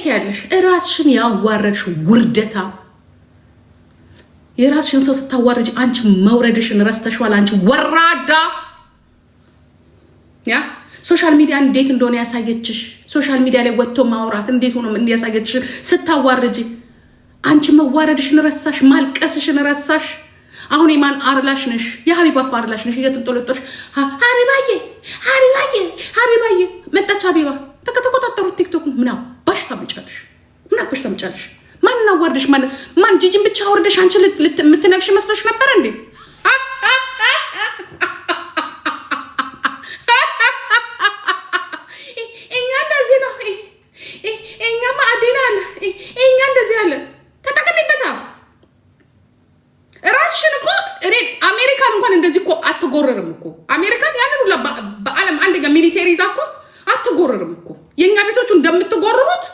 ያለሽ ራስሽን ያዋረድሽ ውርደታ። የራስሽን ሰው ስታዋርጅ አንቺ መውረድሽን ረስተሽዋል። አንቺ ወራዳ ያ ሶሻል ሚዲያ እንዴት እንደሆነ ያሳየችሽ፣ ሶሻል ሚዲያ ላይ ወጥቶ ማውራት እንዴት ሆኖ እንዲያሳየችሽ ስታዋርጂ አንቺ መዋረድሽን ረሳሽ፣ ማልቀስሽን ረሳሽ። አሁን የማን አርላሽ ነሽ? የሀቢባ እኮ አርላሽ ነሽ። እየተንጠለጠሽ ሀቢባዬ ሀቢባዬ ሀቢባዬ መጣች ሀቢባ። በቃ ተቆጣጠሩት ቲክቶክ። ምን አባሽ ታምጫለሽ? ምን አባሽ ታምጫለሽ? ማን አዋርደሽ? ማን ጂጂን ብቻ አውርደሽ አንቺ የምትነግሽ መስሎሽ ነበር እንዴ? እኛ እንደዚህ ነው፣ እኛ ማዕድን አለ፣ እኛ እንደዚህ አለ። ተጠቅሚበታ ራስሽን እኮ። እኔ አሜሪካን እንኳን እንደዚህ እኮ አትጎረርም እኮ። አሜሪካን ያንን ሁላ በዓለም አንደኛ ሚሊቴሪ ይዛ እኮ አትጎረርም እኮ። የእኛ ቤቶቹ እንደምትጎርሩት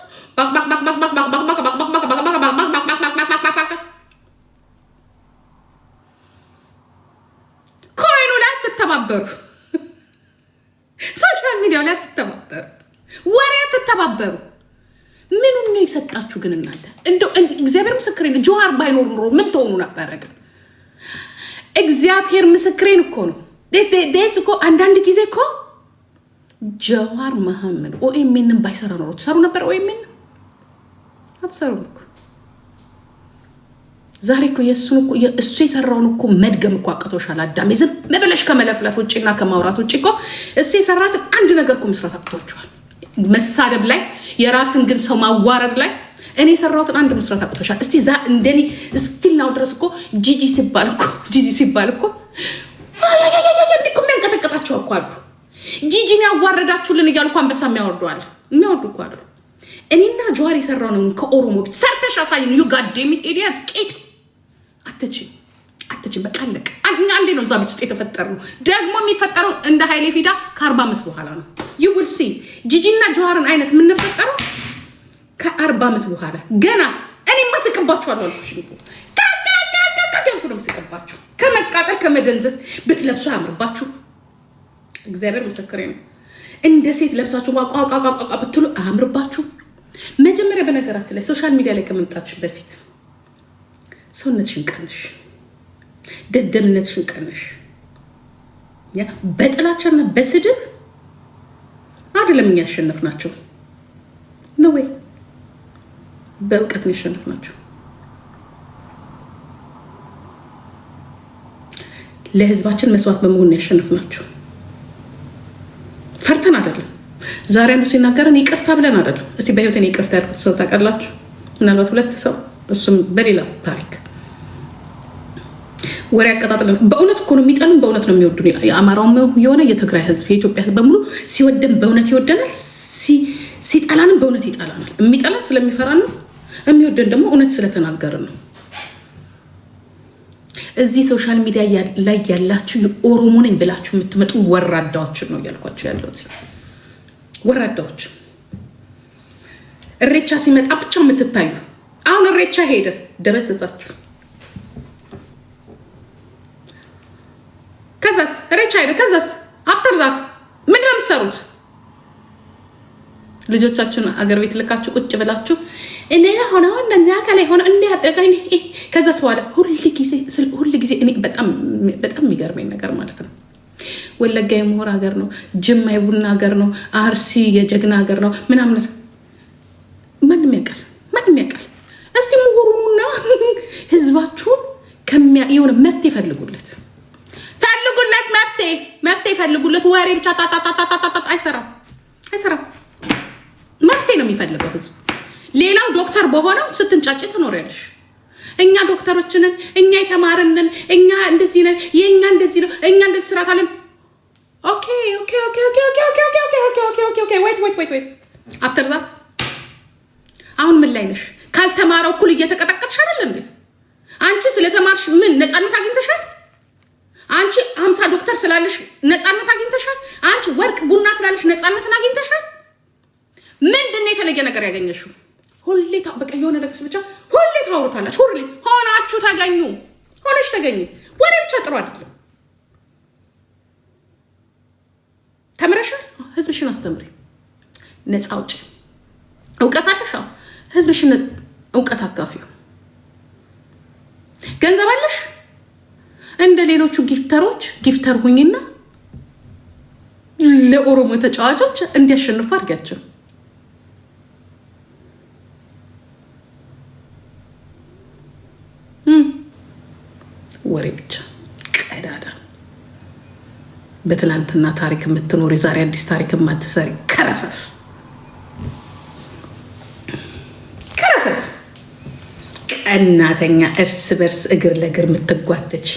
ኮይኑ ላይ አትተባበሩ፣ ሶሻል ሚዲያው ላይ አትተባበሩ፣ ወሬ አትተባበሩ። ምኑን ነው የሰጣችሁ ግን እናንተ? እንደው እግዚአብሔር ምስክሬን ጆሃር ባይኖር ኖሮ ምን ትሆኑ ነበረ? ግን እግዚአብሔር ምስክሬን እኮ ነው። ዴስ እኮ አንዳንድ ጊዜ እኮ ጀዋር መሐመድ ኦኤምኤንን ባይሰራ ኖሮ ትሰሩ ነበር። ኦኤምኤን አትሰሩም እኮ። ዛሬ እኮ የእሱን እኮ እሱ የሰራውን እኮ መድገም እኮ አቅቶሻል። አዳሜ ዝም ብለሽ ከመለፍለፍ ውጭና ከማውራት ውጭ እኮ እሱ የሰራትን አንድ ነገር እኮ መስራት አቅቶችኋል። መሳደብ ላይ የራስን ግን ሰው ማዋረድ ላይ እኔ የሰራሁትን አንድ መስራት አቅቶሻል። እስቲ እንደኔ እስቲል ናው ድረስ እኮ ጂጂ ሲባል እኮ የሚያንቀጠቀጣቸው እኮ አሉ። ጂጂን ያዋረዳችሁልን እያሉ እኮ አንበሳ የሚያወርዱ እኮ አሉ። እኔና ጀዋር የሰራው ነው ከኦሮሞ ቤት ሰርተሽ አሳይን። ዩ ጋዴሚት ኤዲያ ቄጥ አትችም። በቃ አለቀ። አንዴ ነው እዛ ቤት ውስጥ የተፈጠረው። ደግሞ የሚፈጠረው እንደ ኃይሌ ፊዳ ከ40 ዓመት በኋላ ነው። ዩ ዊል ሲ ጂጂና ጀዋርን አይነት የምንፈጠረው ከ40 ዓመት በኋላ ገና። እኔማ ስቅባችኋለሁ አልኩሽ እኮ ካካካካካካኩ ነው ስቅባችሁ። ከመቃጠል ከመደንዘዝ ብትለብሱ አያምርባችሁ። እግዚአብሔር ምስክሬ ነው። እንደ ሴት ለብሳችሁ ቋቋቋቋቋ ብትሉ አያምርባችሁ። መጀመሪያ በነገራችን ላይ ሶሻል ሚዲያ ላይ ከመምጣትሽ በፊት ሰውነትሽን ቀንሽ፣ ደደምነትሽን ቀንሽ። ያ በጥላቻና በስድብ አይደለም እኛ ያሸነፍናቸው ነው ወይ? በእውቀት ነው ያሸነፍናቸው። ለህዝባችን መስዋዕት በመሆን ያሸነፍናቸው። ፈርተን አይደለም። ዛሬ አንዱ ሲናገረን ይቅርታ ብለን አይደለም። እስቲ በህይወቴን ይቅርታ ያልኩት ሰው ታውቃላችሁ? ምናልባት 2 ሰው፣ እሱም በሌላ ታሪክ ወሬ ያቀጣጥለን። በእውነት እኮ ነው የሚጠሉን፣ በእውነት ነው የሚወዱን። የአማራውም የሆነ የትግራይ ህዝብ፣ የኢትዮጵያ ህዝብ በሙሉ ሲወደን በእውነት ይወደናል፣ ሲጠላንም በእውነት ይጠላናል። የሚጠላን ስለሚፈራን ነው፣ የሚወደን ደግሞ እውነት ስለተናገርን ነው። እዚህ ሶሻል ሚዲያ ላይ ያላችሁ የኦሮሞ ነኝ ብላችሁ የምትመጡ ወራዳዎችን ነው እያልኳችሁ ያለሁት። ወራዳዎች እሬቻ ሲመጣ ብቻ የምትታዩ። አሁን እሬቻ ሄደ፣ ደበዘዛችሁ። ከዛስ እሬቻ ሄደ፣ ከዛስ አፍተር ዛት ምንድን ነው የምትሰሩት? ልጆቻችሁን አገር ቤት ልካችሁ ቁጭ ብላችሁ እኔ ሆነው እነዚያ ከላይ ሆነ እንዲህ አደረገኝ። ከዛስ በኋላ ሁል ጊዜ እኔ በጣም የሚገርመኝ ነገር ማለት ነው፣ ወለጋ የምሁር ሀገር ነው፣ ጅማ የቡና ሀገር ነው፣ አርሲ የጀግና ሀገር ነው ምናምን። ማንም ያውቃል። እስቲ ምሁሩና ህዝባችሁን የሆነ መፍትሄ ፈልጉለት፣ መፍትሄ ፈልጉለት። ወሬ ብቻ አይሰራም። መፍትሄ ነው የሚፈልገው ህዝብ። ሌላው ዶክተር በሆነው ስትንጫጭ ትኖሪያለሽ። እኛ ዶክተሮችንን፣ እኛ የተማርንን፣ እኛ እንደዚህ ነን፣ የእኛ እንደዚህ ነው፣ እኛ እንደዚህ ስራት አለን። ኦኬ ወይት አፍተር ዛት አሁን ምን ላይ ነሽ? ካልተማረው እኩል እየተቀጠቀጥሽ አይደል እንዴ? አንቺ ስለተማርሽ ምን ነፃነት አግኝተሻል? አንቺ 50 ዶክተር ስላለሽ ነፃነት አግኝተሻል? አንቺ ወርቅ ቡና ስላለሽ ነፃነትን አግኝተሻል? ምንድን ነው የተለየ ነገር ያገኘሽው? ሁሌ በቃ የሆነ ነገር ብቻ ሁሌ ታወሩታላችሁ። ሁሌ ሆናችሁ ተገኙ፣ ሆነሽ ተገኙ። ወሬ ብቻ ጥሩ አይደለም። ተምረሻል፣ ህዝብሽን አስተምሪ፣ ነፃ አውጪ። እውቀት አለሽ፣ ህዝብሽን እውቀት አካፊው። ገንዘብ አለሽ እንደ ሌሎቹ ጊፍተሮች ጊፍተር ሁኝና ለኦሮሞ ተጫዋቾች እንዲያሸንፉ አድርጋቸው። ወሬ ብቻ ቀዳዳ። በትናንትና ታሪክ የምትኖሪ ዛሬ አዲስ ታሪክ የማትሰሪ ከረፈፍ ቀናተኛ፣ እርስ በርስ እግር ለእግር የምትጓተች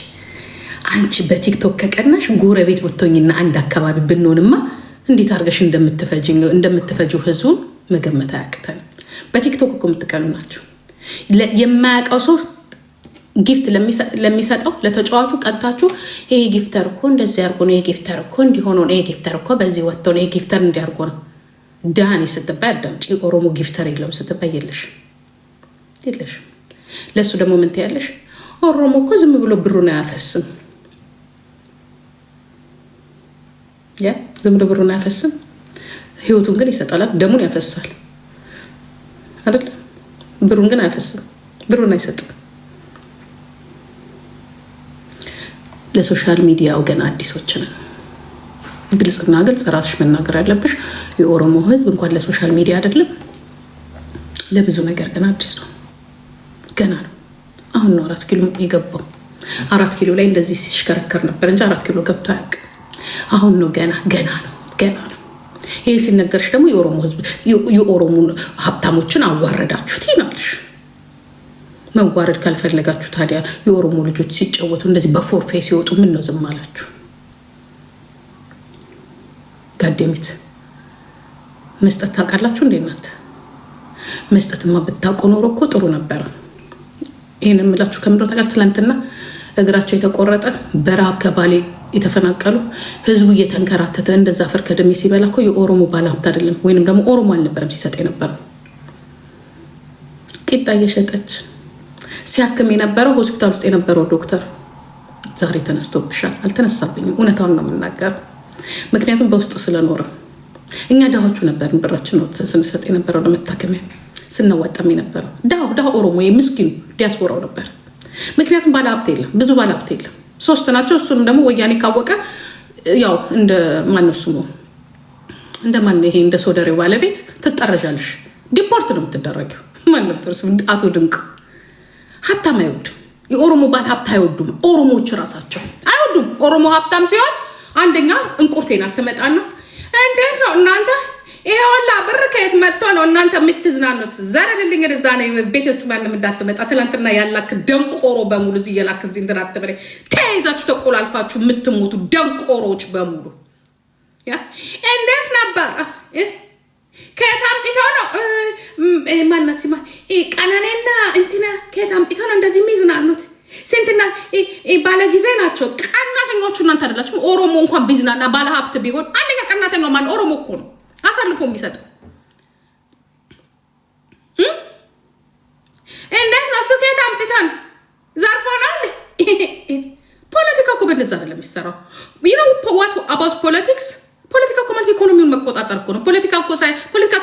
አንቺ በቲክቶክ ከቀናሽ ጎረቤት ወጥቶኝና አንድ አካባቢ ብንሆንማ እንዴት አድርገሽ እንደምትፈጂው ህዝቡን መገመት አያቅተንም። በቲክቶክ እኮ የምትቀኑ ናቸው። የማያውቀው ሰው ጊፍት ለሚሰጠው ለተጫዋቹ ቀጥታችሁ ይሄ ጊፍተር እኮ እንደዚህ አድርጎ ነው፣ ይሄ ጊፍተር እኮ እንዲሆነ ነው፣ ይሄ ጊፍተር እኮ በዚህ ወጥቶ ነው፣ ይሄ ጊፍተር እንዲያርጎ ነው። ዳኒ ስትባይ አዳምጪ። ኦሮሞ ጊፍተር የለም ስትባይ የለሽ። ለሱ ደግሞ ምን ትያለሽ? ኦሮሞ እኮ ዝም ብሎ ብሩን አያፈስም። ዝም ብሎ ብሩን አያፈስም፣ ህይወቱን ግን ይሰጣል። ደሙን ያፈሳል አይደል? ብሩን ግን አያፈስም፣ ብሩን አይሰጥም። ለሶሻል ሚዲያው ገና አዲሶች ነን። ግልጽና ግልጽ ራስሽ መናገር ያለብሽ። የኦሮሞ ህዝብ እንኳን ለሶሻል ሚዲያ አይደለም ለብዙ ነገር ገና አዲስ ነው፣ ገና ነው። አሁን ነው 4 ኪሎ የገባው። 4 ኪሎ ላይ እንደዚህ ሲሽከረከር ነበር እንጂ 4 ኪሎ ገብቶ አያውቅም። አሁን ነው ገና ነው። ይሄ ሲነገርሽ ደግሞ የኦሮሞ ህዝብ የኦሮሞ ሀብታሞችን አዋረዳችሁት ይናልሽ። መዋረድ ካልፈለጋችሁ ታዲያ የኦሮሞ ልጆች ሲጫወቱ እንደዚህ በፎርፌ ሲወጡ ምን ነው ዝም አላችሁ? ጋደሚት መስጠት ታውቃላችሁ እንዴ እናንተ? መስጠትማ ብታውቁ ኖሮ እኮ ጥሩ ነበር። ይሄን የምላችሁ ከምድር ተጋር ትላንትና እግራቸው የተቆረጠ በረሃብ ከባሌ የተፈናቀሉ ህዝቡ እየተንከራተተ እንደዛ አፈር ከደሜ ሲበላ እኮ የኦሮሞ ባለሀብት አይደለም ወይንም ደግሞ ኦሮሞ አልነበረም ሲሰጥ የነበረው። ቂጣ እየሸጠች ሲያክም የነበረው ሆስፒታል ውስጥ የነበረው ዶክተር ዛሬ ተነስቶብሻል። አልተነሳብኝም፣ እውነታውን ነው የምናገረው። ምክንያቱም በውስጡ ስለኖረ እኛ ድሃዎቹ ነበርን። ብራችን ነው ስንሰጥ የነበረው ለመታከሚያ ስናዋጣም የነበረው ድሃ ኦሮሞ ምስኪኑ ዲያስፖራው ነበር። ምክንያቱም ባለሀብት የለም፣ ብዙ ባለሀብት የለም፣ 3 ናቸው። እሱም ደግሞ ወያኔ ካወቀ ያው እንደ ማነው ስሙ እንደ ማን ይሄ እንደ ሶደሬው ባለቤት ትጠረዣለሽ፣ ዲፖርት ነው የምትደረጊው። ማን ነበር ስሙ? አቶ ድንቅ። ሀብታም አይወዱም፣ የኦሮሞ ባለሀብት አይወዱም። ኦሮሞዎች ራሳቸው አይወዱም። ኦሮሞ ሀብታም ሲሆን አንደኛ እንቁርቴና ትመጣና እንዴት ነው እናንተ ይሄ ሁላ ብር ከየት መጥቶ ነው እናንተ የምትዝናኑት? ዘረልልኝ ወደዛ ነው ቤት ውስጥ ማንም እንዳትመጣ። ትላንትና ያላክ ደንቆሮ በሙሉ እዚህ የላክ እዚህ እንትን አትበሬ ተይዛችሁ ተቆላልፋችሁ የምትሞቱ ደንቆሮች በሙሉ ያ እንዴት ነበር? ከየት አምጥተው ነው ማናት ሲማ ቀነኔና እንትና ከየት አምጥተው ነው እንደዚህ የሚዝናኑት? ስንትና ባለ ጊዜ ናቸው። ቀናተኞቹ እናንተ አይደላችሁም። ኦሮሞ እንኳን ቢዝናና ባለ ሀብት ቢሆን አንደኛ ቀናተኛው ማን? ኦሮሞ እኮ ነው አሳልፎ የሚሰጠው። እንዴት ነው እሱ ከየት አምጥተን ዘርፎናል? ፖለቲካ እኮ በእንደዛ አይደለም የሚሰራው። what about politics? ፖለቲካ እኮ ማለት ኢኮኖሚውን መቆጣጠር እኮ ነው። ፖለቲካ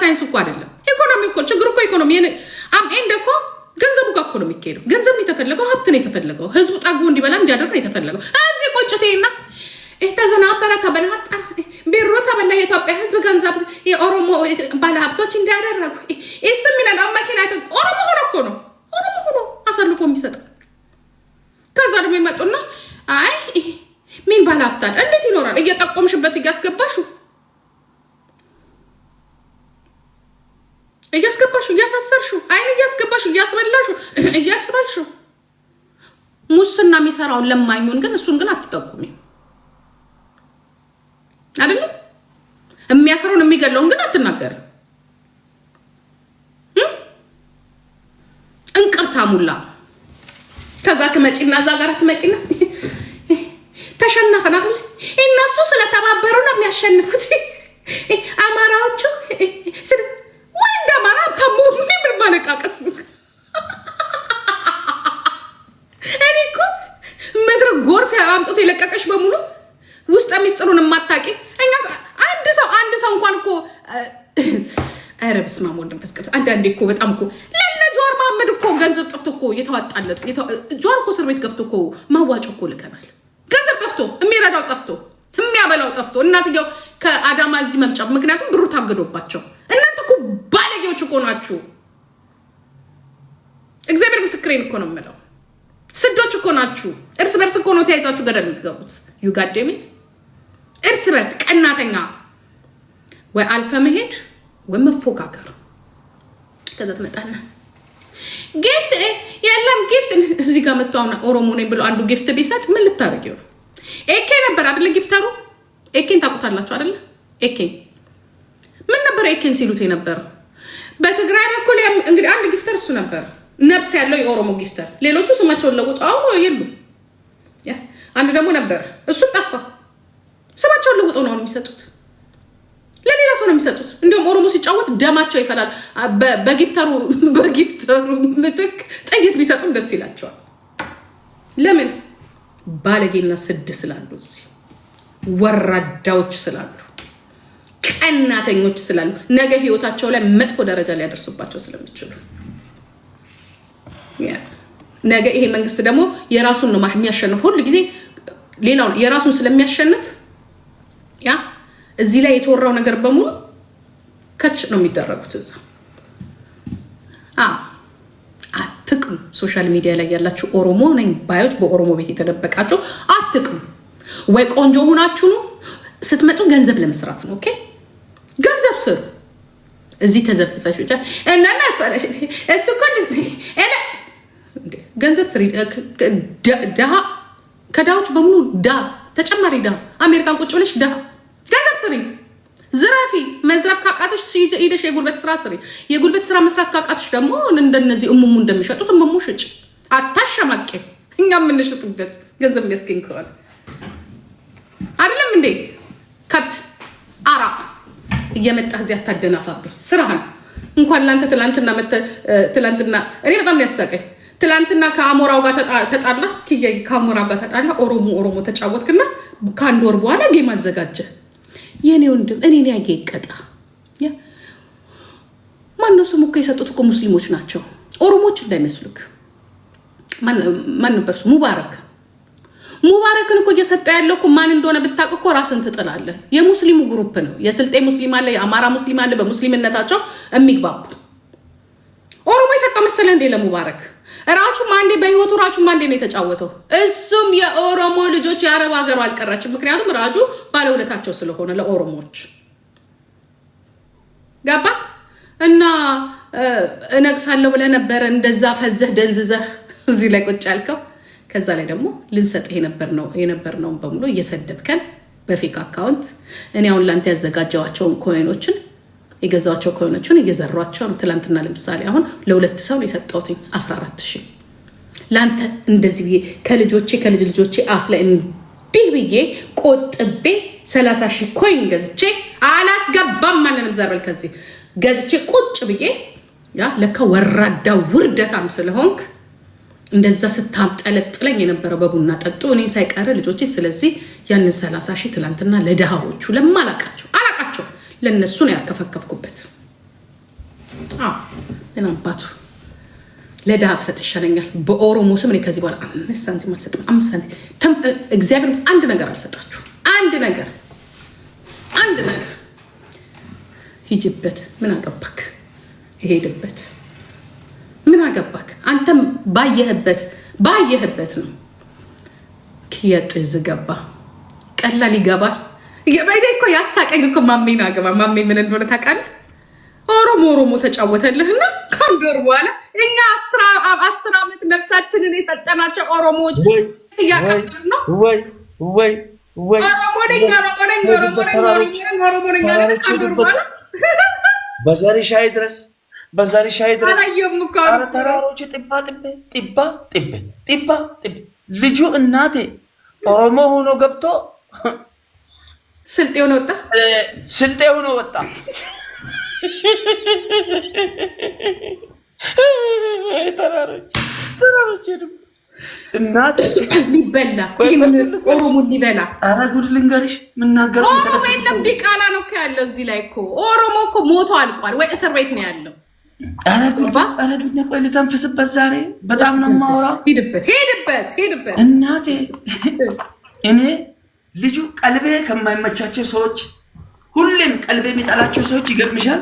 ሳይንስ እኮ አይደለም። ኢኮኖሚ እኮ ችግር እኮ ኢኮኖሚ ኤንድ እኮ ገንዘቡ ጋር እኮ ነው የሚካሄደው። ገንዘብ ነው የተፈለገው፣ ሀብት ነው የተፈለገው፣ ህዝቡ ጠግቦ እንዲበላ እንዲያደር ነው የተፈለገው። እዚህ ቆጭቴና ተዘናበረ ተበላጣ ቢሮ ተበላ። የኢትዮጵያ ህዝብ ገንዘብ የኦሮሞ ባለሀብቶች እንዲያደረጉ እሱም ይነዳው መኪና ኦሮሞ ሆኖ እኮ ነው ኦሮሞ ሆኖ አሳልፎ የሚሰጠው። ከዛ ደግሞ ይመጡና አይ ምን ባለሀብታል እንዴት ይኖራል? እየጠቆምሽበት እያስገባሹ እያሳሰርሹ አይን እያስገባሹ እያስበላሹ ሙስና የሚሰራውን ለማኙን ግን እሱን ግን አትጠቁሚ አይደለም። የሚያስረውን የሚገለውን ግን አትናገርም። እንቅርታ ሙላ ከዛ ትመጪና እዛ ጋር ትመጪና ተሸነፈን አይደል? እነሱ ስለተባበሩ ነው የሚያሸንፉት አማራዎቹ። ወንድ አማራ ታሙን ምን ማለቃቀስ ነው? እኔ እኮ ምድር ጎርፍ አምጥቶ የለቀቀሽ በሙሉ ውስጥ ሚስጥሩን የማታውቂ እኛ አንድ ሰው እንኳን እኮ አረብስ በስመ አብ ወወልድ ወመንፈስ ቅዱስ። አንዳንዴ እኮ በጣም እኮ ለጆር መሐመድ እኮ ገንዘብ ጠፍቶ እኮ የተዋጣለት ጆር እኮ እስር ቤት ገብቶ እኮ ማዋጮ እኮ ልከናል። ገንዘብ ጠፍቶ የሚረዳው ጠፍቶ የሚያበላው ጠፍቶ እናትየው ከአዳማ እዚህ መምጫ ምክንያቱም ብሩ ታገዶባቸው። እናንተ እኮ ባለጌዎች እኮ ናችሁ። እግዚአብሔር ምስክሬን እኮ ነው የምለው። ስዶች እኮ ናችሁ። እርስ በርስ እኮ ነው ተያይዛችሁ ገደል የምትገቡት። ዩ ጋድ ዴም ኢት እርስ በርስ ቀናተኛ ወይ አልፈ መሄድ ወይ መፎካከር። ከዛ ትመጣና ጊፍት የለም ጊፍት እዚህ ጋር መጥቶ አሁን ኦሮሞ ነኝ ብሎ አንዱ ጊፍት ቢሰጥ ምን ልታረጊው ነው? ኤኬ ነበር አይደለ? ጊፍተሩ ኤኬን ታውቁታላችሁ አይደለ? ኤኬ ምን ነበር ኤኬን ሲሉት የነበረው? በትግራይ በኩል እንግዲህ አንድ ጊፍተር እሱ ነበር፣ ነፍስ ያለው የኦሮሞ ጊፍተር። ሌሎቹ ስማቸውን ለውጠው አሁን የሉም። አንድ ደግሞ ነበር፣ እሱ ጠፋ። ስማቸውን ለውጠው ነው የሚሰጡት፣ ለሌላ ሰው ነው የሚሰጡት። እንዲሁም ኦሮሞ ሲጫወት ደማቸው ይፈላል። በጊፍተሩ ምትክ ጥይት ቢሰጡም ደስ ይላቸዋል። ለምን? ባለጌና ስድ ስላሉ፣ እዚህ ወራዳዎች ስላሉ፣ ቀናተኞች ስላሉ፣ ነገ ህይወታቸው ላይ መጥፎ ደረጃ ሊያደርሱባቸው ስለሚችሉ ነገ ይሄ መንግስት ደግሞ የራሱን ነው የሚያሸንፍ። ሁሉ ጊዜ ሌላውን የራሱን ስለሚያሸንፍ ያ እዚህ ላይ የተወራው ነገር በሙሉ ከች ነው የሚደረጉት። እዛ አትቅም። ሶሻል ሚዲያ ላይ ያላችሁ ኦሮሞ ነኝ ባዮች፣ በኦሮሞ ቤት የተደበቃችሁ አትቅም። ወይ ቆንጆ ሆናችሁ ነው ስትመጡ ገንዘብ ለመስራት ነው። ኦኬ ገንዘብ ስሩ። እዚህ ተዘብዝፈሽ ብቻ እና ማሰለሽ እሱ ገንዘብ ስሪ። ደሃ ከዳዎች በሙሉ ተጨማሪ አሜሪካን ቁጭ ብለሽ ገንዘብ ስሪ። ዝራፊ መዝረፍ ካቃተሽ ሄደሽ የጉልበት ስራ ስሪ። የጉልበት ስራ መስራት ካቃተሽ ደግሞ እንደነዚህ እሙሙ እንደሚሸጡት እሙሙ ሽጭ። አታሸማቂ። እኛ የምንሸጥበት ገንዘብ የሚያስገኝ ከሆነ አይደለም እንዴ? ከብት አራ እየመጣህ እዚህ አታደናፋብኝ። ስራህን እንኳን ላንተ ትላንትና እኔ በጣም ያሳቀኝ ትላንትና ከአሞራው ጋር ተጣላ። ከአሞራው ጋር ተጣላ። ኦሮሞ ተጫወትክና ከአንድ ወር በኋላ ጌም አዘጋጀ። የኔ ወንድም እኔን ያጌ ይቀጣ። ማነው ስሙ እኮ የሰጡት እኮ ሙስሊሞች ናቸው፣ ኦሮሞች እንዳይመስሉክ። ማን ነበር እሱ? ሙባረክን እኮ እየሰጠ ያለው እኮ ማን እንደሆነ ብታውቅ እኮ ራስን ትጥላለህ። የሙስሊሙ ግሩፕ ነው። የስልጤ ሙስሊም አለ፣ የአማራ ሙስሊም አለ፣ በሙስሊምነታቸው የሚግባቡ። ኦሮሞ የሰጠ መሰለ እንዴ ለሙባረክ? ራቹም አንዴ በህይወቱ ራቹም አንዴ ነው የተጫወተው። እሱም የኦሮሞ ልጆች የአረብ ሀገሩ አልቀረችም። ምክንያቱም ራጁ ባለውለታቸው ስለሆነ ለኦሮሞዎች ገባ እና እነግሳለሁ ብለህ ነበረ እንደዛ ፈዘህ ደንዝዘህ እዚህ ላይ ቁጭ ያልከው። ከዛ ላይ ደግሞ ልንሰጥህ የነበርነው በሙሉ እየሰደብከን በፌክ አካውንት። እኔ አሁን ላንተ ያዘጋጀዋቸውን ኮይኖችን የገዛቸው ኮይኖችን እየዘሯቸው ነው። ትላንትና ለምሳሌ አሁን ለሁለት ሰው ነው የሰጠሁት 14,000 ላንተ እንደዚህ ብዬ ከልጅ ልጆቼ አፍ ላይ እንዲህ ብዬ ቆጥቤ 30,000 ኮይን ገዝቼ አላስገባም። ማንንም ዘርበል ከዚህ ገዝቼ ቁጭ ብዬ ለካ ወራዳ ውርደታም ስለሆንክ እንደዛ ስታምጠለጥለኝ የነበረው በቡና ጠጡ እኔ ሳይቀር ልጆቼ። ስለዚህ ያንን 30,000 ትላንትና ለድሃዎቹ ለማላቃቸው ለነሱ ነው ያከፈከፍኩበት። ለናባቱ ለድሃ ብሰጥ ይሻለኛል። በኦሮሞ ስም እኔ ከዚህ በኋላ 5 ሳንቲም አልሰጥም። 5 ሳንቲም እግዚአብሔር አንድ ነገር አልሰጣችሁ። አንድ ነገር ሂጅበት። ምን አገባክ? ይሄድበት። ምን አገባክ? አንተም ባየህበት ነው ከየጥዝ ገባ ቀላል ይገባል። የበይዴ እኮ ያሳቀኝ እኮ ማሜን አገባ። ማሜ ምን እንደሆነ ታውቃለህ? ኦሮሞ ተጫወተልህና ከአንድ ወር በኋላ እኛ 10 ዓመት ነፍሳችንን የሰጠናቸው ኦሮሞዎች እያቀበል ነው። ወይ ኦሮሞ ነኝ በዛሬ ሻይ ድረስ ተራሮች ጥባ ልጁ እናቴ ኦሮሞ ሆኖ ገብቶ ስልጤ ሆኖ ወጣ። ተራሮች እናት ሊበላ ኦሮሞ ሊበላ። ኧረ ጉድ ልንገርሽ ምናገር ኦሮሞ የለም ዲቃላ ነው እኮ ያለው እዚህ ላይ እኮ ኦሮሞ እኮ ሞቶ አልቋል ወይ እስር ቤት ነው ያለው። ኧረ ጉድ ቆይ ልተንፍስበት ዛሬ በጣም ነው የማወራው። ሄድበት እናቴ እኔ ልጁ ቀልቤ ከማይመቻቸው ሰዎች ሁሌም ቀልቤ የሚጠላቸው ሰዎች ይገርምሻል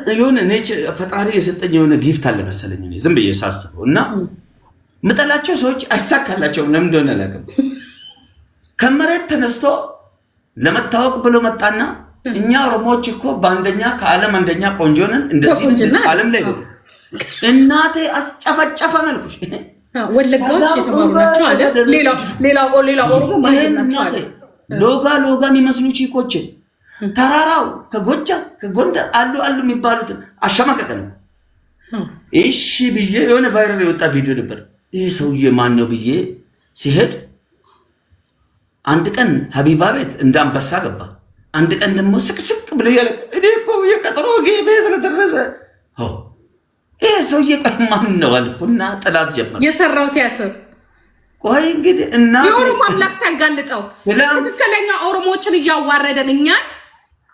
የሆነ ፈጣሪ የሰጠኝ የሆነ ጊፍት አለ መሰለኝ እኔ ዝም ብዬ ሳስበው እና ምጠላቸው ሰዎች አይሳካላቸውም። ለምን እንደሆነ አላውቅም። ከመሬት ተነስቶ ለመታወቅ ብሎ መጣና እኛ ኦሮሞዎች እኮ በአንደኛ ከዓለም አንደኛ ቆንጆ ነን እንደዚህ ዓለም ላይ ነው እናቴ አስጨፈጨፈን አልኩሽ። ወለጋዎች የተባሉ ናቸው አለ ሌላ ኦሮሞ ማለት ነው። ሎጋ የሚመስሉ ቺኮችን ተራራው ከጎጃም ከጎንደር አሉ የሚባሉትን አሸማቀቀ ነው። እሺ ብዬ የሆነ ቫይራል የወጣ ቪዲዮ ነበር። ይሄ ሰውዬ ማን ነው ብዬ ሲሄድ አንድ ቀን ሀቢባ ቤት እንዳንበሳ ገባ። አንድ ቀን ደግሞ ስቅስቅ ብሎ ያለ እኔ እኮ የቀጠሮ ጌቤ ስለደረሰ ይሄ ሰውዬ ቆይ ማን ነው አልኩና ጥላት ጀመረ። የሰራው ቲያትር ቆይ እንግዲህ እና የኦሮሞ አምላክ ሲያጋልጠው ትክክለኛ ኦሮሞዎችን እያዋረደን እኛን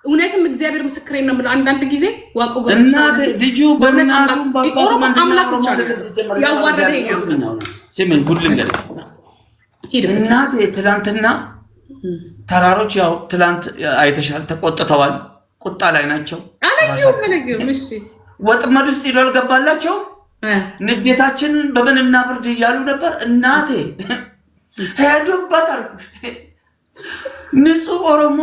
እውነትም እግዚአብሔር ምስክሬን ነው የምለው። አንዳንድ ጊዜ ዋቆ እናት ልጁ በእናቱ ኦሮሞ አምላክ ብቻ ያዋረደ ሲምን ጉድ ልንገር እናቴ ትላንትና ተራሮች ያው ትላንት አይተሻል ተቆጥተዋል። ቁጣ ላይ ናቸው። ወጥመድ ውስጥ ሄዶ አልገባላቸው ንዴታችንን በምንና ብርድ እያሉ ነበር። እናቴ ሄዱበት አልኩሽ። ንጹህ ኦሮሞ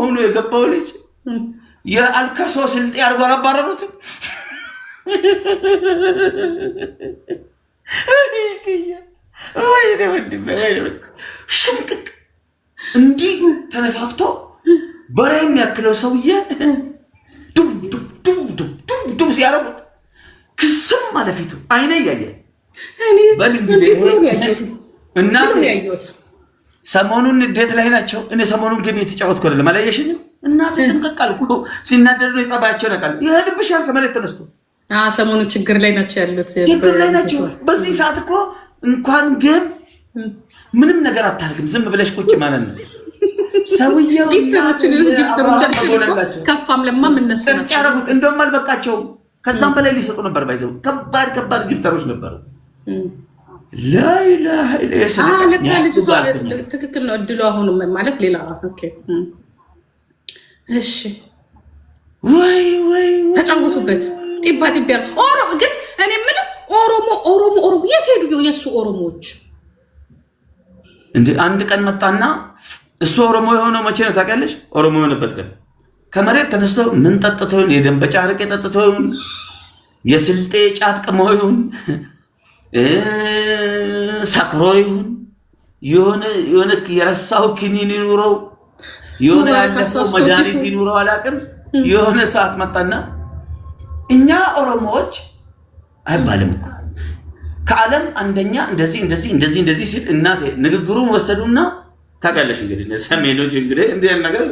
ሆኖ የገባው ልጅ የአልከሶ ስልጤ አድርጎ አላባረሩትም። ሽምቅቅ እንዲህ ተነፋፍቶ በሬ የሚያክለው ሰውዬ ዱብ ሲያረጉት ክስም ማለፊቱ አይነ እያየ እናቴ ሰሞኑን ንዴት ላይ ናቸው። እኔ ሰሞኑን ግን የተጫወትኩ አይደለም አላየሽኝም? እናቴ ጥንቅቅ አልኩ። ሲናደዱ የጸባያቸውን አውቃለሁ። ይሄድብሻል ከመሬት ተነስቶ ሰሞኑን ችግር ላይ ናቸው ያሉት። ችግር ላይ ናቸው። በዚህ ሰዓት እኮ እንኳን ግን ምንም ነገር አታርግም። ዝም ብለሽ ቁጭ ማለት ነው። ሰውየው ከፋም ለማም እነሱ ናቸው። እንደውም አልበቃቸውም። ከዛም በላይ ሊሰጡ ነበር። ባይዘው ከባድ ጊፍተሮች ነበሩ። ትክክል ነው። እድሉ አሁን ማለት ሌላ እሺ ወይ ተጫወቱበት። ጢባ ኦሮሞ ግን እኔ የምልህ ኦሮሞ የት ሄዱ የእሱ ኦሮሞዎች? እንደ አንድ ቀን መጣና እሱ ኦሮሞ የሆነው መቼ ነው ታውቂያለሽ? ኦሮሞ የሆነበት ቀን ከመሬት ተነስቶ ምን ጠጥቶ ይሁን የደንበጫ አረቄ ጠጥቶ ይሁን የስልጤ ጫት ቅሞ ይሁን ሰክሮ ይሁን የሆነ የረሳው ኪኒን ይኑረው የሆነ ያለፈው መድኃኒት ይኑረው አላውቅም። የሆነ ሰዓት መጣና እኛ ኦሮሞዎች አይባልም እኮ ከዓለም አንደኛ እንደዚህ ሲል እናቴ ንግግሩን ወሰዱና ታውቂያለሽ እንግዲህ ሰሜኖች እንግዲህ እንደ ነገር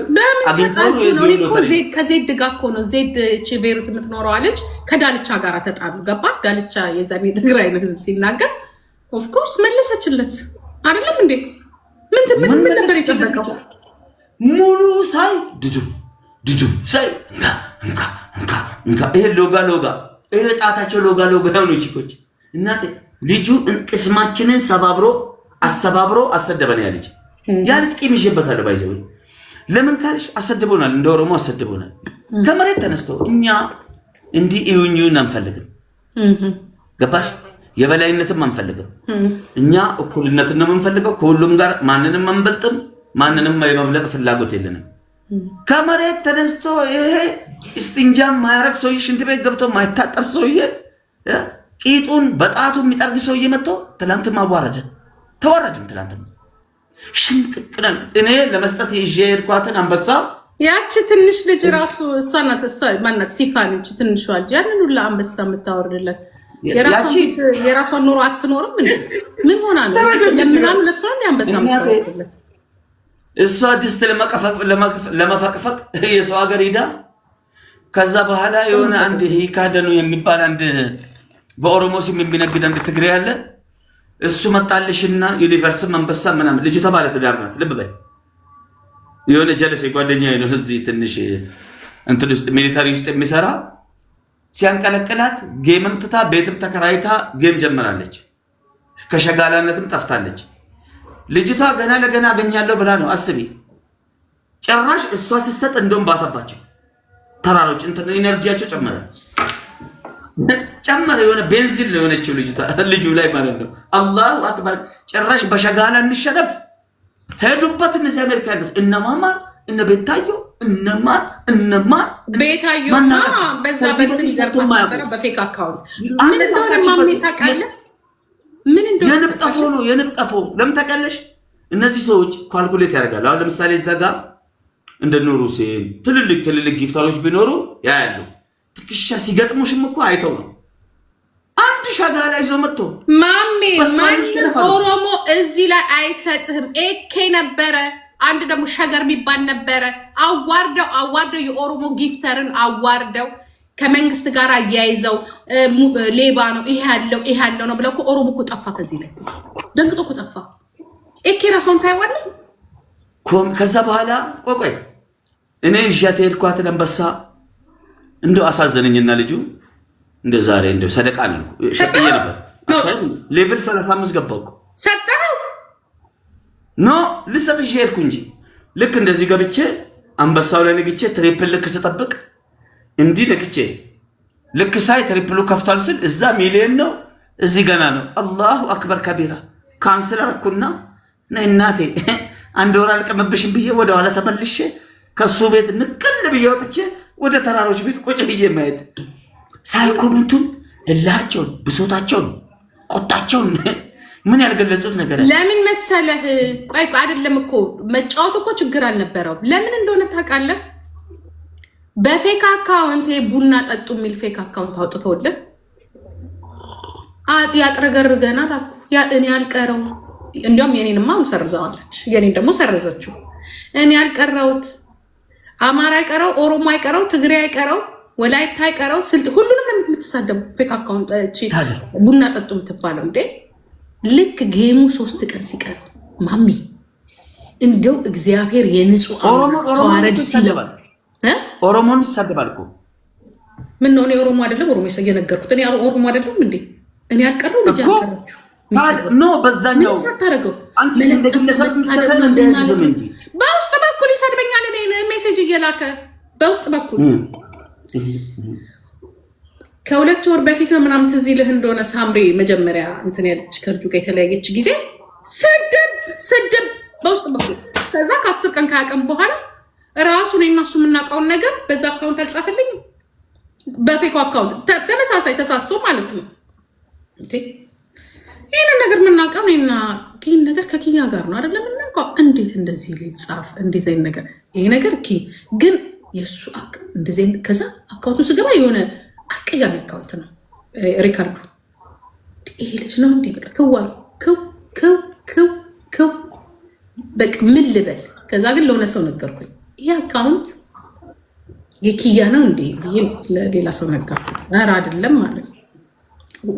ከዜድ ጋር እኮ ነው። ዜድ ቤሩት የምትኖረው አለች ከዳልቻ ጋር ተጣሉ። ገባ ዳልቻ የዛ ቤት ትግራይ ህዝብ ሲናገር ኦፍኮርስ መለሰችለት አይደለም እንዴ? ምን ነበር የጠበቀው? ሙሉ ሳይ ድዱ ሳይ እንካ ይሄ ሎጋ ይሄ ጣታቸው ሎጋ የሆኑ ቺኮች እናቴ ልጁ ቅስማችንን አሰባብሮ አሰደበን ያለች ያለች ቂም ይዤበታለሁ። ባይዘው ለምን ካልሽ አሰድቦናል፣ እንደ ኦሮሞ አሰድቦናል። ከመሬት ተነስቶ እኛ እንዲህ እዩኝን አንፈልግም። ገባሽ? የበላይነትም አንፈልግም። እኛ እኩልነትን ነው የምንፈልገው። ከሁሉም ጋር ማንንም አንበልጥም። ማንንም የመብለጥ ፍላጎት የለንም። ከመሬት ተነስቶ ይሄ እስቲንጃም ማያረግ ሰውዬ ሽንት ቤት ገብቶ ማይታጠብ ሰውዬ ቂጡን በጣቱ የሚጠርግ ሰውዬ መጥቶ ትላንትም አዋረደን። ተዋረድን ትላንትም ሽምቅቅነን እኔ ለመስጠት ይዤ ሄድኳትን አንበሳ ያቺ ትንሽ ልጅ ራሱ እሷ ማናት ሲፋን እንጂ ትንሿ ልጅ ያንን ሁላ አንበሳ የምታወርድለት የራሷን ኑሮ አትኖርም እንዴ? ምን ሆና ነው ለምናምን ለሷ ነው አንበሳ የምታወርድለት? እሷ ድስት ለመፈቅፈቅ የሰው ሀገር ሄዳ ከዛ በኋላ የሆነ አንድ ሂካደኑ የሚባል አንድ በኦሮሞ ስም የሚነግድ አንድ ትግሬ ያለ እሱ መጣልሽና ዩኒቨርሲቲ አንበሳ ምናምን ልጅቷ ባለ ትዳር ናት። ልብ በይ የሆነ ጀለስ ጓደኛዬ ነው እዚህ ትንሽ እንትን ውስጥ ሚሊታሪ ውስጥ የሚሰራ ሲያንቀለቅላት ጌምም ትታ ቤትም ተከራይታ ጌም ጀምራለች። ከሸጋላነትም ጠፍታለች። ልጅቷ ገና ለገና አገኛለሁ ብላ ነው አስቢ። ጭራሽ እሷ ስትሰጥ እንደውም ባሰባቸው ተራሮች እንትን ኢነርጂያቸው ጨመረ የሆነ ቤንዚን ነው የሆነችው ልጁ ላይ ማለት ነው። አላሁ አክበር። ጭራሽ በሸጋላ እንሸነፍ ሄዱበት እነዚህ አሜሪካ ያሉት እነማማር እነ ቤታዮ እነማን ቤታዮና በዛ በትን ይዘርፋት ነበር በፌክ አካውንት ምን እንደሆነ ማሜ ታውቃለህ? ምን እንደሆነ የንብጠፎ ለምን ታውቃለሽ? እነዚህ ሰዎች ካልኩሌት ያደርጋሉ። አሁን ለምሳሌ እዛ ጋር እንደ ኑሩ ሁሴን ትልልቅ ጊፍታሮች ቢኖሩ ያያሉ። ትክሻ ሲገጥሙሽም እኮ አይተው ነው አንድ ሸጋላ ይዞ መጥቶ ማሜ ማንም ኦሮሞ እዚህ ላይ አይሰጥህም። ኤኬ ነበረ አንድ ደግሞ ሸገር የሚባል ነበረ። አዋርደው የኦሮሞ ጊፍተርን አዋርደው ከመንግስት ጋር አያይዘው ሌባ ነው ይሄ ያለው ነው ብለው ኦሮሞ እኮ ጠፋ። ከዚህ ላይ ደንግጦ እኮ ጠፋ። ኤኬ ራስዎን ታይዋለ። ከዛ በኋላ ቆይ እኔ ይዣት ሄድኳት አንበሳ እንደው አሳዘነኝና ልጁ እንደ ዛሬ እንደው ሰደቃ ነው ሸቀየ ነበር ሌቭል 35 ገባው ሰጠው ኖ ልሰጥሽ ሄድኩ እንጂ ልክ እንደዚህ ገብቼ አንበሳው ላይ ነግቼ ትሪፕል ልክ ስጠብቅ እንዲህ ነግቼ ልክ ሳይ ትሪፕሉ ከፍቷል ስል እዛ ሚሊዮን ነው እዚህ ገና ነው። አላሁ አክበር ከቢራ ካንስል አደረኩና እናቴ አንድ ወር አልቀመብሽም ብዬ ወደ ኋላ ተመልሼ ከሱ ቤት ንቅል ብዬ ወጥቼ ወደ ተራሮች ቤት ቁጭ ብዬ ማየት ሳይኮመንቱን እላቸውን ብሶታቸውን ቆጣቸውን ምን ያልገለጹት ነገር ለምን መሰለህ? ቆይ አይደለም እኮ መጫወቱ እኮ ችግር አልነበረው። ለምን እንደሆነ ታውቃለህ? በፌክ አካውንት ቡና ጠጡ የሚል ፌክ አካውንት አውጥተውልን ያጥረገርገናል አልኩ። እኔ ያልቀረው እንዲያውም የኔንማ ሰርዛዋለች። የኔን ደግሞ ሰረዘችው። እኔ ያልቀረውት አማራ አይቀረው፣ ኦሮሞ አይቀረው፣ ትግሬ አይቀረው፣ ወላይታ አይቀረው፣ ስልጥ ሁሉንም የምትሳደቡ ፌክ አካውንት ቡና ጠጡ የምትባለው እንዴ! ልክ ጌሙ 3 ቀን ሲቀር ማሚ እንደው እግዚአብሔር የንጹህ ተዋረድ ሲለባል ኦሮሞን ይሳደባል እኮ ምን ነው? እኔ ኦሮሞ አይደለም ኦሮሞ እየነገርኩት እኔ ኦሮሞ አይደለም እንዴ? እኔ ያልቀረው ልጅ ያልቀረችው ኖ በዛኛው ሳታረገው አንቺ እንደግለሰብ ተሰነ እንደዚህ እንጂ በውስጥ በኩል ይሰድበኛል። እኔ ሜሴጅ እየላከ በውስጥ በኩል ከ2 ወር በፊት ነው ምናምን ትዝ ይልህ እንደሆነ ሳምሪ መጀመሪያ እንትን ያለች ከልጁ ጋር የተለያየች ጊዜ ስድብ በውስጥ በኩል ከዛ ከ10 ቀን ከ20 በኋላ ራሱ እኔ እና እሱ የምናውቀውን ነገር በዛ አካውንት አልጻፈልኝም። በፌክ አካውንት ተመሳሳይ ተሳስቶ ማለት ነው። ይህንን ነገር የምናውቀው እኔና ይህን ነገር ከኪያ ጋር ነው አይደለም የምናውቀው። እንዴት እንደዚህ ሊጻፍ እንዴት አይነት ነገር ይሄ ነገር ግን የእሱ እንደዚህ ከዛ አካውንቱ ስገባ የሆነ አስቀያሚ አካውንት ነው ሪካርዱ። ይሄ ልጅ ነው እንዴ? በቃ ክዋል ክው በቃ ምን ልበል። ከዛ ግን ለሆነ ሰው ነገርኩኝ። ይሄ አካውንት የኪያ ነው እንዴ ብዬ ለሌላ ሰው ነገርኩኝ። ኧረ አይደለም ማለት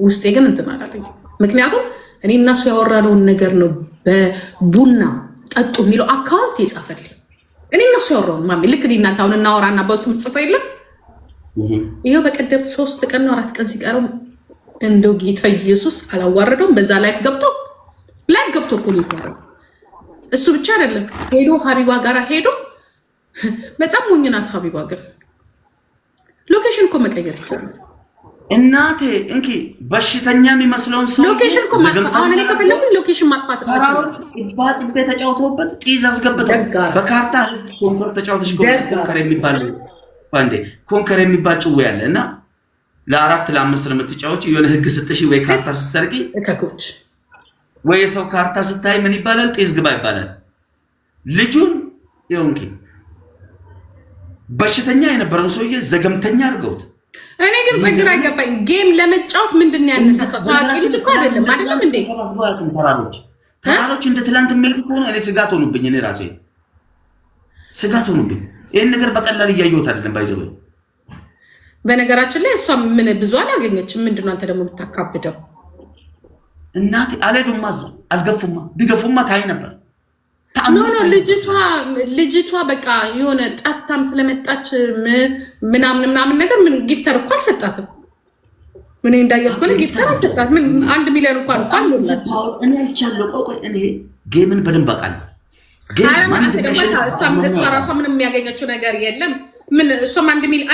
ውስጤ ግን እንትን አላለኝ። ምክንያቱም እኔ እና እሱ ያወራነውን ነገር ነው በቡና ጠጡ የሚለው አካውንት የጻፈልኝ። እኔ እና እሱ ያወራውን ማሚ ልክ እናንተ አሁን እናወራና በውስጥ ምትጽፈው የለም ይሄው በቀደም 3 ቀን ነው 4 ቀን ሲቀረው እንደው ጌታ ኢየሱስ አላዋረደውም። በዛ ላይፍ ገብቶ እኮ ነው ያለው። እሱ ብቻ አይደለም ሄዶ ሀቢባ ጋራ ሄዶ በጣም ሞኝናት ሀቢባ ግን ሎኬሽን እኮ መቀየር ይችላል። እናቴ እንኪ በሽተኛ የሚመስለውን ሰው ሎኬሽን እኮ ማጥፋት አሁን እኔ ከፈለኩኝ ሎኬሽን ማጥፋት እችላለሁ። ባጥቤ ተጫውተውበት ጢዝ አስገብተው በካርታ ኮንከር ተጫውተሽ ኮንከር የሚባል አንዴ ኮንከር የሚባል ጭዌ ያለ እና ለ4 ለ5 ነው የምትጫወች። የሆነ ህግ ስትሽ ወይ ካርታ ስትሰርቂ ከኮች ወይ የሰው ካርታ ስታይ ምን ይባላል? ጢዝ ግባ ይባላል። ልጁን ይሁንኪ በሽተኛ የነበረው ሰውዬ ዘገምተኛ አድርገውት። እኔ ግን በግራ አይገባኝ። ጌም ለመጫወት ምንድን ነው ያነሳሳው? ታዋቂ ልጅ እኮ አይደለም እንዴ? ተራሮች እንደ ትላንት የሚልኩ ከሆነ እኔ ስጋት ሆኑብኝ። እኔ ራሴ ስጋት ሆኑብኝ። ይህን ነገር በቀላል እያየሁት አይደለም። ባይዘው በነገራችን ላይ እሷ ምን ብዙ አላገኘችም። ምንድነው አንተ ደግሞ ብታካብደው? እናቴ አልሄዱማ እዛ አልገፉማ። ቢገፉማ ታይ ነበር። ኖ ልጅቷ በቃ የሆነ ጠፍታም ስለመጣች ምናምን ነገር ምን ጊፍተር እኮ አልሰጣትም። ምን እንዳያስኮለ ጊፍተር አልሰጣት። ምን 1 ሚሊዮን እንኳን እኔ አይቻለሁ። ቆይ እኔ ጌምን በደንብ አውቃለሁ። እሷ ራሷ ምንም የሚያገኘችው ነገር የለም። ምን እሷም 1 ሚሊዮን